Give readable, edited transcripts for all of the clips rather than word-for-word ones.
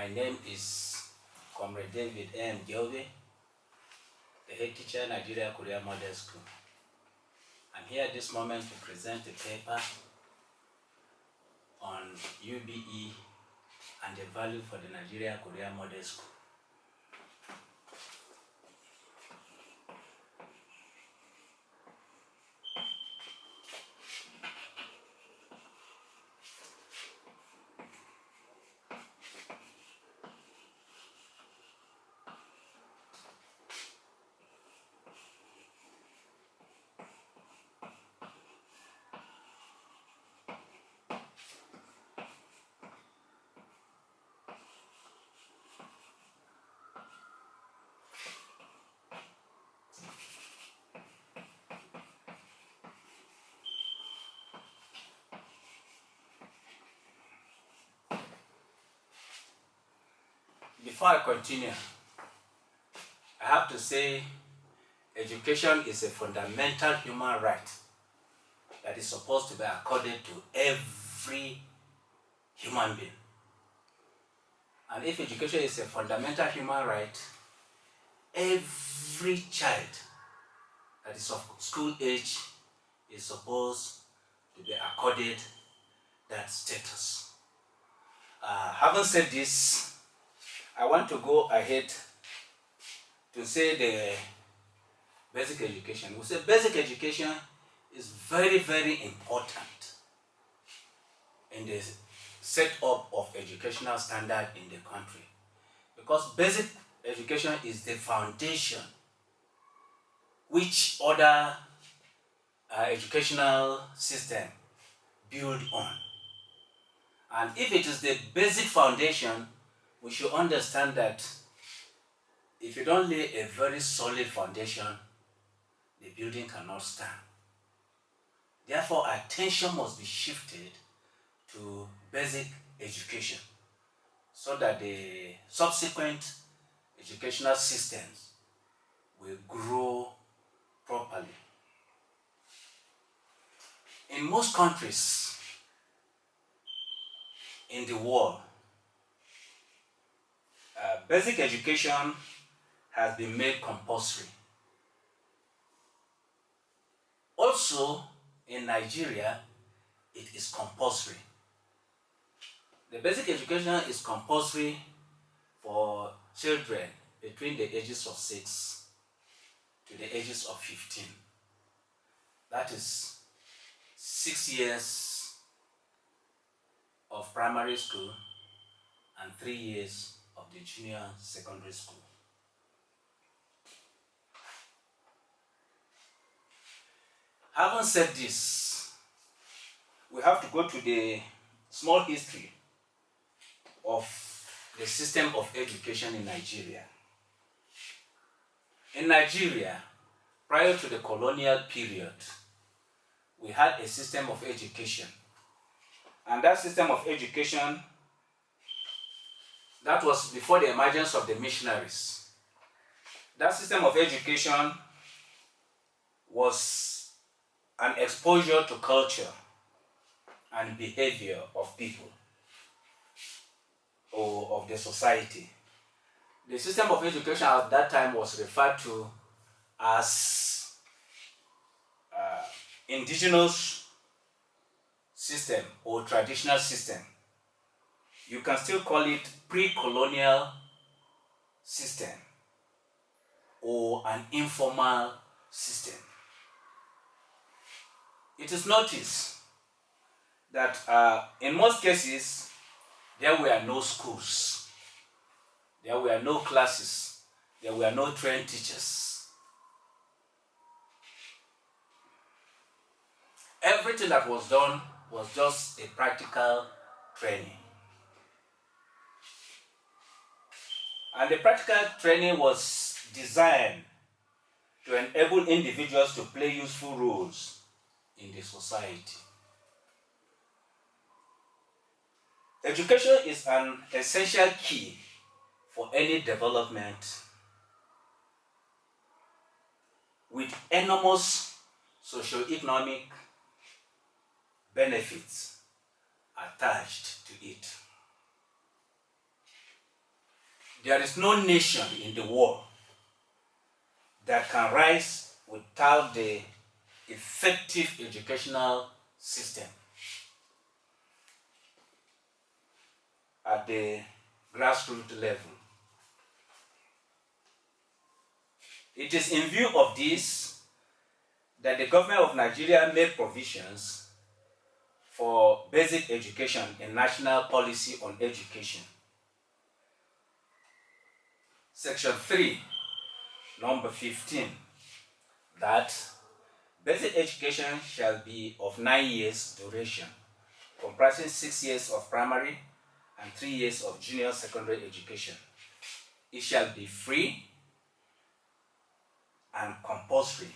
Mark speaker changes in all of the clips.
Speaker 1: My name is Comrade David M. Gyaube, the head teacher, Nigeria Korea Model School. I'm here at this moment to present a paper on UBE and the value for the Nigeria Korea Model School. Before I continue, I have to say education is a fundamental human right that is supposed to be accorded to every human being. And if education is a fundamental human right, every child that is of school age is supposed to be accorded that status. Having said this, I want to go ahead to say the basic education. We say basic education is very, very important in the setup of educational standard in the country, because basic education is the foundation which other educational system build on. And if it is the basic foundation, we should understand that if you don't lay a very solid foundation, the building cannot stand. Therefore, attention must be shifted to basic education so that the subsequent educational systems will grow properly. In most countries in the world, basic education has been made compulsory. Also, in Nigeria, it is compulsory. The basic education is compulsory for children between the ages of 6 to the ages of 15. That is 6 years of primary school and 3 years of the junior secondary school. Having said this, we have to go to the small history of the system of education in Nigeria. In Nigeria, prior to the colonial period, we had a system of education. And that system of education, that was before the emergence of the missionaries. That system of education was an exposure to culture and behavior of people or of the society. The system of education at that time was referred to as indigenous system or traditional system. You can still call it pre-colonial system or an informal system. It is noticed that in most cases, there were no schools, there were no classes, there were no trained teachers. Everything that was done was just a practical training. And the practical training was designed to enable individuals to play useful roles in the society. Education is an essential key for any development with enormous socio-economic benefits attached to it. There is no nation in the world that can rise without the effective educational system at the grassroots level. It is in view of this that the government of Nigeria made provisions for basic education in National Policy on Education. Section 3, number 15, that basic education shall be of 9 years duration, comprising 6 years of primary and 3 years of junior secondary education. It shall be free and compulsory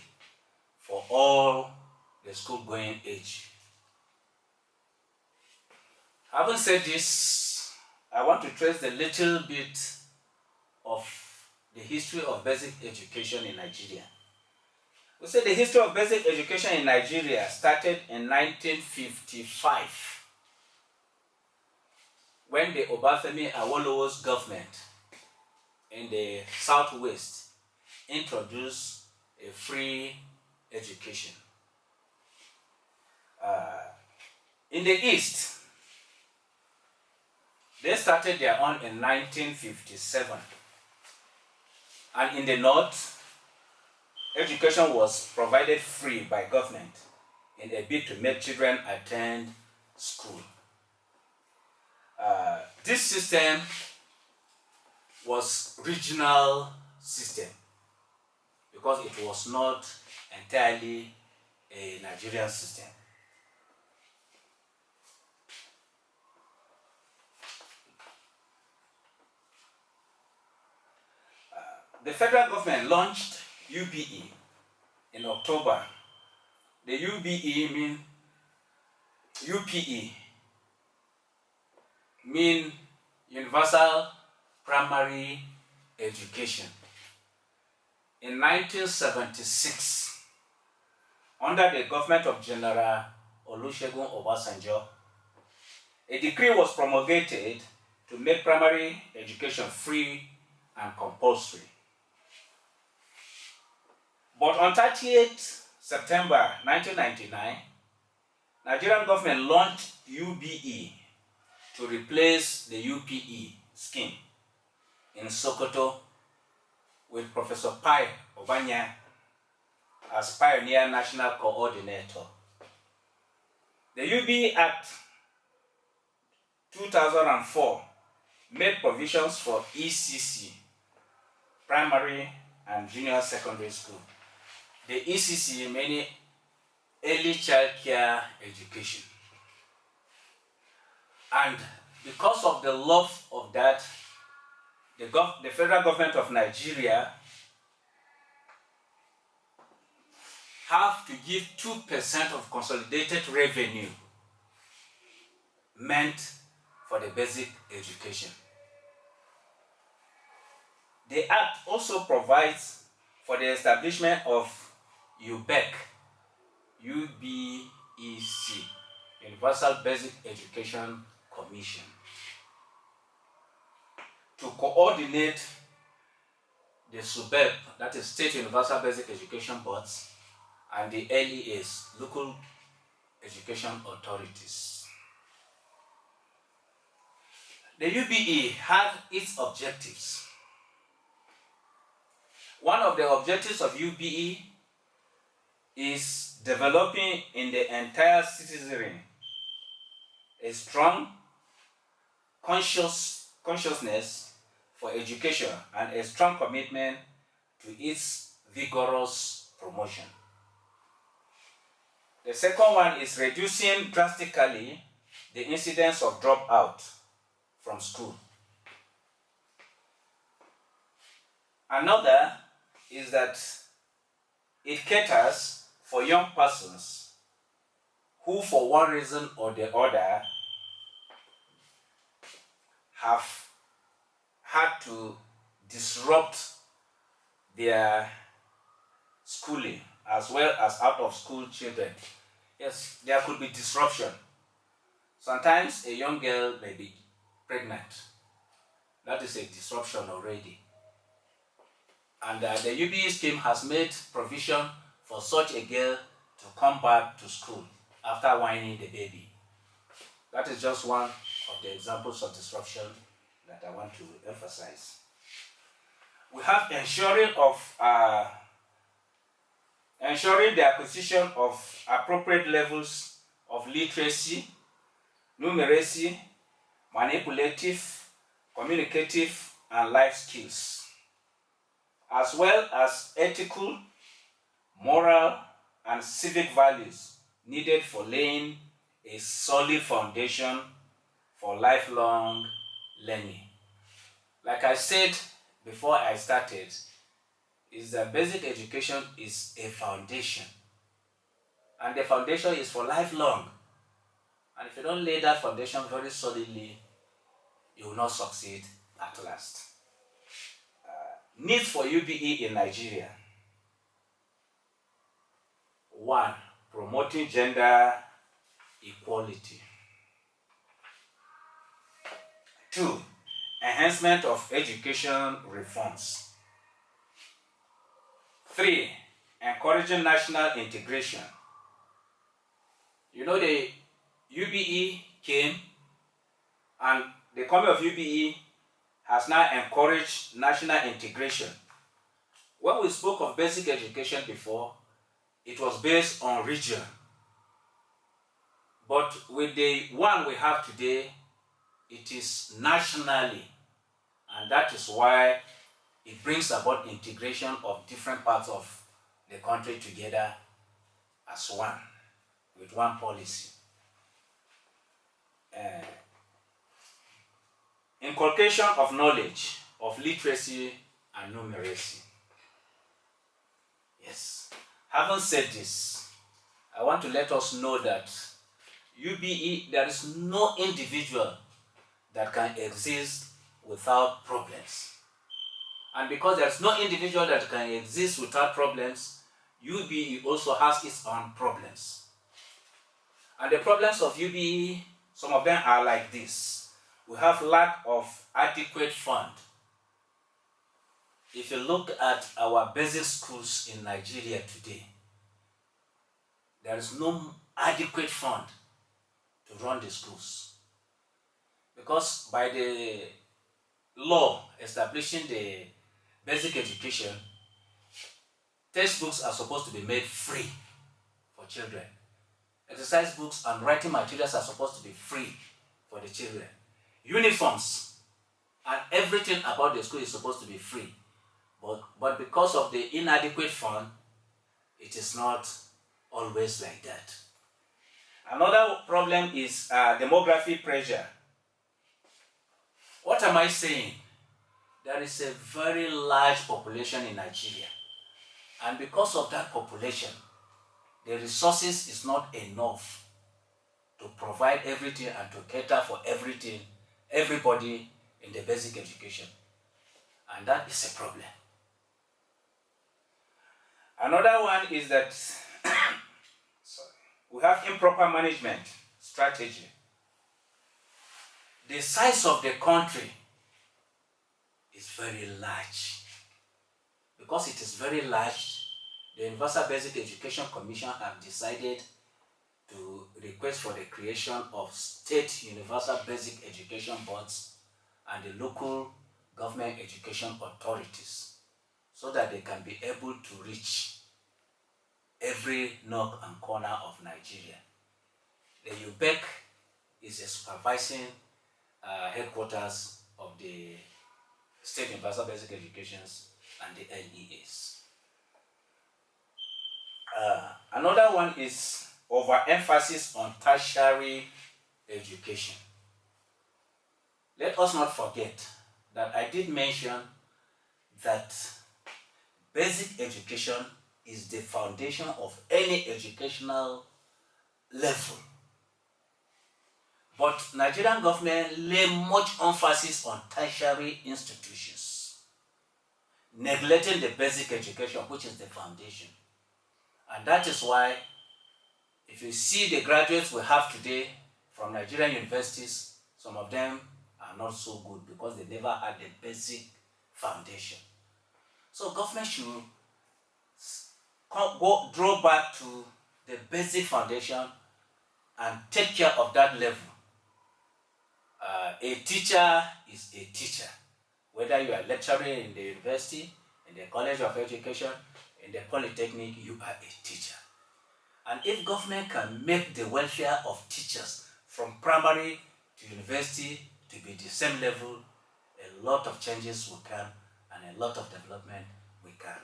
Speaker 1: for all the school-going age. Having said this, I want to trace a little bit of the history of basic education in Nigeria. We say the history of basic education in Nigeria started in 1955 when the Obafemi Awolowo's government in the southwest introduced a free education. In the east, they started their own in 1957. And in the north, education was provided free by government in a bid to make children attend school. This system was regional system because it was not entirely a Nigerian system. The federal government launched UBE in October. The UBE UPE mean Universal Primary Education. In 1976, under the government of General Olusegun Obasanjo, a decree was promulgated to make primary education free and compulsory. But on 30th September 1999, Nigerian government launched UBE to replace the UPE scheme in Sokoto with Professor Pai Obanya as Pioneer National Coordinator. The UBE Act 2004 made provisions for ECC, primary and junior secondary school. The ECC meaning early child care education. And because of the love of that, the federal government of Nigeria have to give 2% of consolidated revenue meant for the basic education. The Act also provides for the establishment of UBEC, UBEC, Universal Basic Education Commission, to coordinate the SUBEB, that is State Universal Basic Education Boards, and the LEAs, Local Education Authorities. The UBE had its objectives. One of the objectives of UBE is developing in the entire citizenry a strong consciousness for education and a strong commitment to its vigorous promotion. The second one is reducing drastically the incidence of dropout from school. Another is that it caters for young persons who, for one reason or the other, have had to disrupt their schooling as well as out of school children. Yes, there could be disruption. Sometimes a young girl may be pregnant. That is a disruption already. And the UBE scheme has made provision for such a girl to come back to school after whining the baby. That is just one of the examples of disruption that I want to emphasize. We have ensuring the acquisition of appropriate levels of literacy, numeracy, manipulative, communicative, and life skills, as well as ethical, moral, and civic values needed for laying a solid foundation for lifelong learning. Like I said before I started, is that basic education is a foundation, and the foundation is for lifelong. And if you don't lay that foundation very solidly, you will not succeed at last. Needs for UBE in Nigeria. 1. Promoting gender equality. 2. Enhancement of education reforms. 3. Encouraging national integration. You know, the UBE came, and the coming of UBE has now encouraged national integration. When we spoke of basic education before, it was based on region. But with the one we have today, it is nationally. And that is why it brings about integration of different parts of the country together as one, with one policy. Inculcation of knowledge of literacy and numeracy. Yes. Having said this, I want to let us know that UBE, there is no individual that can exist without problems. And because there's no individual that can exist without problems, UBE also has its own problems. And the problems of UBE, some of them are like this. We have lack of adequate fund. If you look at our basic schools in Nigeria today, there is no adequate fund to run the schools. Because by the law establishing the basic education, textbooks are supposed to be made free for children. Exercise books and writing materials are supposed to be free for the children. Uniforms and everything about the school is supposed to be free. But because of the inadequate fund, it is not always like that. Another problem is demography pressure. What am I saying? There is a very large population in Nigeria. And because of that population, the resources is not enough to provide everything and to cater for everybody in the basic education. And that is a problem. Another one is that we have improper management strategy. The size of the country is very large. Because it is very large, the Universal Basic Education Commission have decided to request for the creation of state universal basic education boards and the local government education authorities, so that they can be able to reach every nook and corner of Nigeria. The UBEC is a supervising headquarters of the State Universal Basic Educations and the NEAs. Another one is overemphasis on tertiary education. Let us not forget that I did mention that basic education is the foundation of any educational level. But Nigerian government lay much emphasis on tertiary institutions, neglecting the basic education, which is the foundation. And that is why, if you see the graduates we have today from Nigerian universities, some of them are not so good because they never had the basic foundation. So government should draw back to the basic foundation and take care of that level. A teacher is a teacher, whether you are lecturing in the university, in the college of education, in the polytechnic, you are a teacher. And if government can make the welfare of teachers from primary to university to be the same level, a lot of changes will come and a lot of development will come.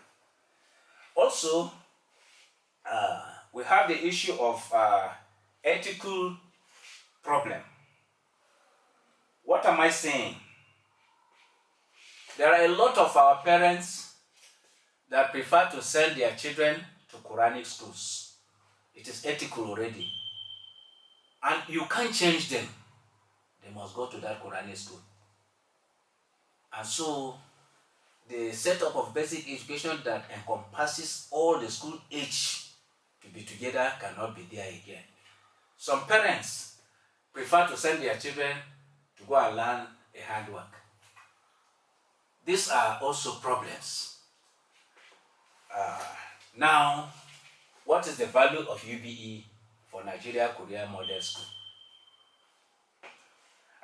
Speaker 1: Also, we have the issue of ethical problem. What am I saying? There are a lot of our parents that prefer to send their children to Quranic schools. It is ethical already. And you can't change them. They must go to that Quranic school. And so, the setup of basic education that encompasses all the school age to be together cannot be there again. Some parents prefer to send their children to go and learn a handwork. These are also problems. Now, what is the value of UBE for Nigeria Korea Model School?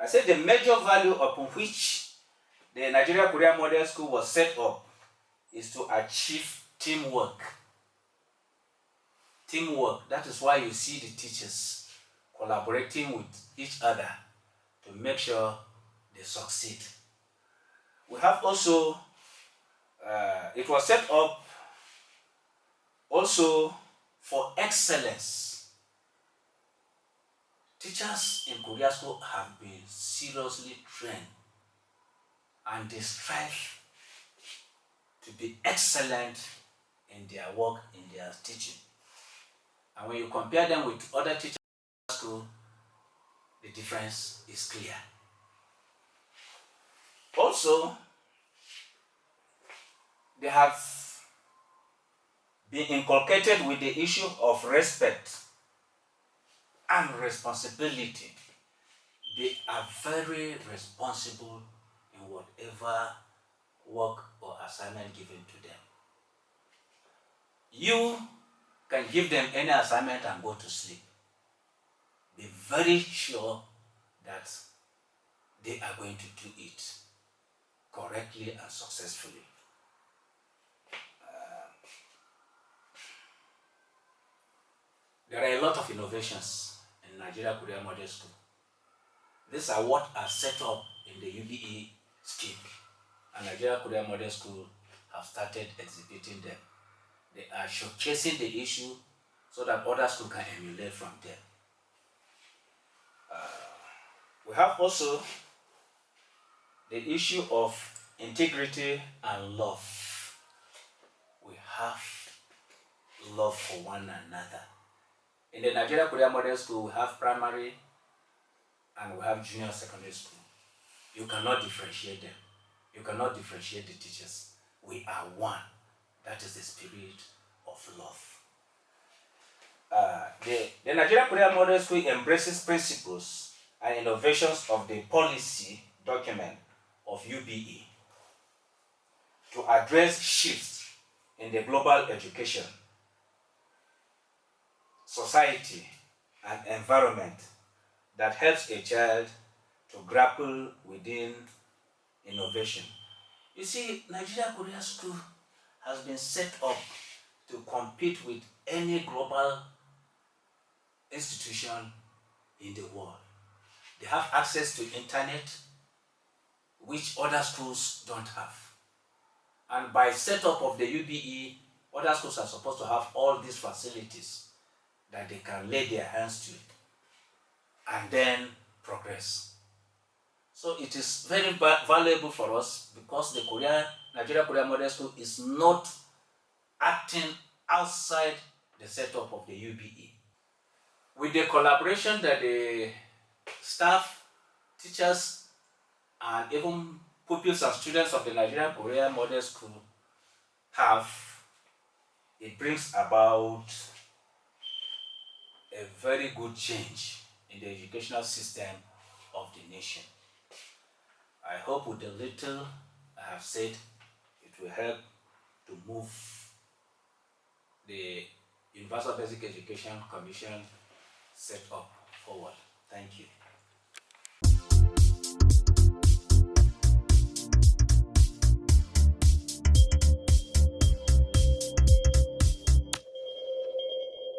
Speaker 1: I said the major value upon which the Nigeria Korea Model School was set up is to achieve teamwork. Teamwork, that is why you see the teachers collaborating with each other to make sure they succeed. We have also, it was set up also for excellence. Teachers in Korea School have been seriously trained and they strive to be excellent in their work, in their teaching. And when you compare them with other teachers in school, the difference is clear. Also, they have been inculcated with the issue of respect and responsibility. They are very responsible in whatever work or assignment given to them. You can give them any assignment and go to sleep. Be very sure that they are going to do it correctly and successfully. There are a lot of innovations in Nigeria Korea Model School. These are what are set up in the UBE scheme, and Nigeria Korea Model School have started exhibiting them. They are showcasing the issue so that other schools can emulate from them. We have also the issue of integrity and love. We have love for one another. In the Nigeria Korea Model School, we have primary and we have junior secondary school. You cannot differentiate them. You cannot differentiate the teachers. We are one. That is the spirit of love. The Nigeria Korea Model School embraces principles and innovations of the policy document of UBE to address shifts in the global education, society, and environment that helps a child to grapple within innovation. You see, Nigeria Korea School has been set up to compete with any global institution in the world. They have access to internet, which other schools don't have. And by setup of the UBE, other schools are supposed to have all these facilities that they can lay their hands to and then progress. So it is very valuable for us because the Nigeria Korea Model School is not acting outside the setup of the UBE. With the collaboration that the staff, teachers, and even pupils and students of the Nigeria Korea Model School have, it brings about a very good change in the educational system of the nation. hope with the little I have said, it will help to move the Universal Basic Education Commission set up forward. Thank you.